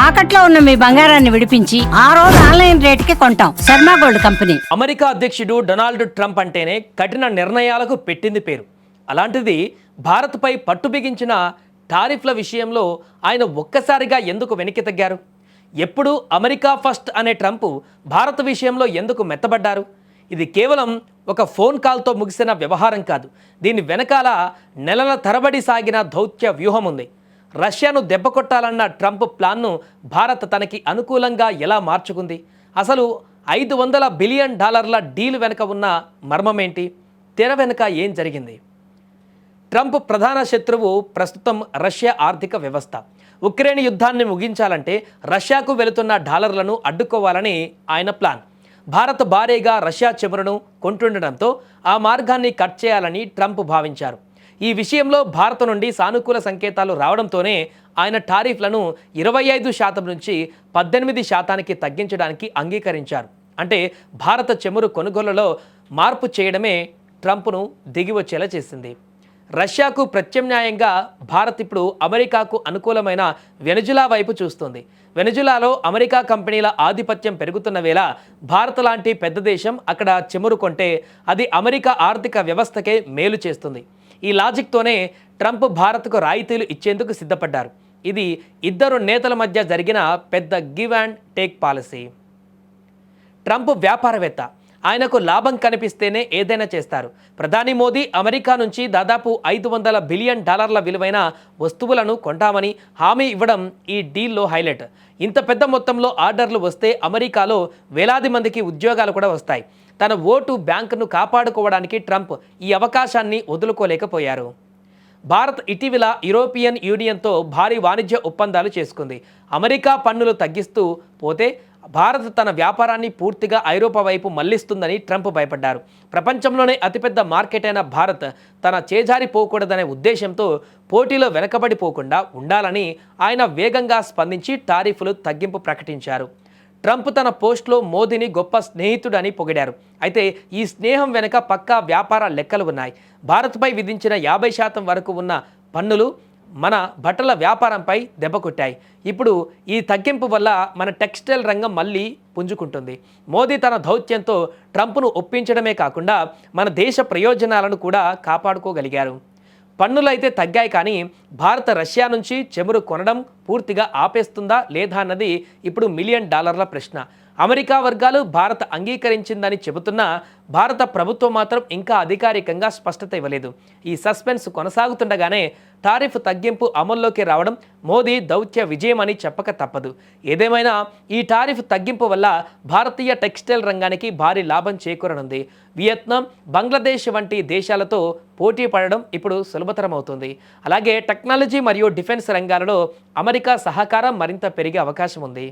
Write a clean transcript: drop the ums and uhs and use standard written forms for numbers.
తాకట్లో ఉన్న మీ బంగారాన్ని విడిపించి ఆ రోజు ఆన్లైన్ రేటుకి కొంటాం. Sharma gold company. అమెరికా అధ్యక్షుడు డొనాల్డ్ ట్రంప్ అంటేనే కఠిన నిర్ణయాలకు పెట్టింది పేరు. అలాంటిది భారత్పై పట్టు బిగించిన టారిఫ్ల విషయంలో ఆయన ఒక్కసారిగా ఎందుకు వెనక్కి తగ్గారు? ఎప్పుడు అమెరికా ఫస్ట్ అనే ట్రంప్ భారత్ విషయంలో ఎందుకు మెత్తబడ్డారు? ఇది కేవలం ఒక ఫోన్ కాల్తో ముగిసిన వ్యవహారం కాదు. దీని వెనకాల నెలల తరబడి సాగిన దౌత్య వ్యూహం ఉంది. రష్యాను దెబ్బకొట్టాలన్న ట్రంప్ ప్లాన్ను భారత్ తనకి అనుకూలంగా ఎలా మార్చుకుంది? అసలు $500 బిలియన్ డీల్ వెనుక ఉన్న మర్మమేంటి? తెర వెనుక ఏం జరిగింది? ట్రంప్ ప్రధాన శత్రువు ప్రస్తుతం రష్యా ఆర్థిక వ్యవస్థ. ఉక్రెయిన్ యుద్ధాన్ని ముగించాలంటే రష్యాకు వెళుతున్న డాలర్లను అడ్డుకోవాలని ఆయన ప్లాన్. భారత్ భారీగా రష్యా చమురును కొంటుండడంతో ఆ మార్గాన్ని కట్ చేయాలని ట్రంప్ భావించారు. ఈ విషయంలో భారత్ నుండి సానుకూల సంకేతాలు రావడంతోనే ఆయన టారిఫ్లను 25% నుంచి 18% తగ్గించడానికి అంగీకరించారు. అంటే భారత చమురు కొనుగోలులో మార్పు చేయడమే ట్రంప్ను దిగివచ్చేలా చేసింది. రష్యాకు ప్రత్యామ్నాయంగా భారత్ ఇప్పుడు అమెరికాకు అనుకూలమైన వెనజులా వైపు చూస్తుంది. వెనజులాలో అమెరికా కంపెనీల ఆధిపత్యం పెరుగుతున్న వేళ భారత్ లాంటి పెద్ద దేశం అక్కడ చమురు కొంటే అది అమెరికా ఆర్థిక వ్యవస్థకే మేలు చేస్తుంది. ఈ లాజిక్తోనే ట్రంప్ భారత్కు రాయితీలు ఇచ్చేందుకు సిద్ధపడ్డారు. ఇది ఇద్దరు నేతల మధ్య జరిగిన పెద్ద give and take policy. Trump వ్యాపారవేత్త. ఆయనకు లాభం కనిపిస్తేనే ఏదైనా చేస్తారు. ప్రధాని మోదీ అమెరికా నుంచి దాదాపు $500 బిలియన్ విలువైన వస్తువులను కొంటామని హామీ ఇవ్వడం ఈ డీల్లో హైలైట్. ఇంత పెద్ద మొత్తంలో ఆర్డర్లు వస్తే అమెరికాలో వేలాది మందికి ఉద్యోగాలు కూడా వస్తాయి. తన ఓటు బ్యాంకును కాపాడుకోవడానికి ట్రంప్ ఈ అవకాశాన్ని వదులుకోలేకపోయారు. భారత్ ఇటీవల యూరోపియన్ యూనియన్తో భారీ వాణిజ్య ఒప్పందాలు చేసుకుంది. అమెరికా పన్నులు తగ్గిస్తూ పోతే భారత్ తన వ్యాపారాన్ని పూర్తిగా ఐరోపా వైపు మళ్లిస్తుందని ట్రంప్ భయపడ్డారు. ప్రపంచంలోనే అతిపెద్ద మార్కెట్ అయిన భారత్ తన చేజారిపోకూడదనే ఉద్దేశంతో పోటీలో వెనకబడిపోకుండా ఉండాలని ఆయన వేగంగా స్పందించి టారిఫ్లు తగ్గింపు ప్రకటించారు. ట్రంప్ తన పోస్ట్లో మోదీని గొప్ప స్నేహితుడని పొగిడారు. అయితే ఈ స్నేహం వెనుక పక్కా వ్యాపార లెక్కలు ఉన్నాయి. భారత్పై విధించిన 50% వరకు ఉన్న పన్నులు మన బట్టల వ్యాపారంపై దెబ్బ కొట్టాయి. ఇప్పుడు ఈ తగ్గింపు వల్ల మన టెక్స్టైల్ రంగం మళ్ళీ పుంజుకుంటుంది. మోదీ తన దౌత్యంతో ట్రంప్ను ఒప్పించడమే కాకుండా మన దేశ ప్రయోజనాలను కూడా కాపాడుకోగలిగారు. పన్నులు అయితే తగ్గాయి, కానీ భారత్ రష్యా నుంచి చమురు కొనడం పూర్తిగా ఆపేస్తుందా లేదా అన్నది ఇప్పుడు $1 మిలియన్ ప్రశ్న. అమెరికా వర్గాలు భారత్ అంగీకరించిందని చెబుతున్నా భారత ప్రభుత్వం మాత్రం ఇంకా అధికారికంగా స్పష్టత ఇవ్వలేదు. ఈ సస్పెన్స్ కొనసాగుతుండగానే టారిఫ్ తగ్గింపు అమల్లోకి రావడం మోదీ దౌత్య విజయం అని చెప్పక తప్పదు. ఏదేమైనా ఈ టారిఫ్ తగ్గింపు వల్ల భారతీయ టెక్స్టైల్ రంగానికి భారీ లాభం చేకూరనుంది. వియత్నాం, బంగ్లాదేశ్ వంటి దేశాలతో పోటీ పడడం ఇప్పుడు సులభతరమవుతుంది. అలాగే టెక్నాలజీ మరియు డిఫెన్స్ రంగాలలో అమెరికా సహకారం మరింత పెరిగే అవకాశం ఉంది.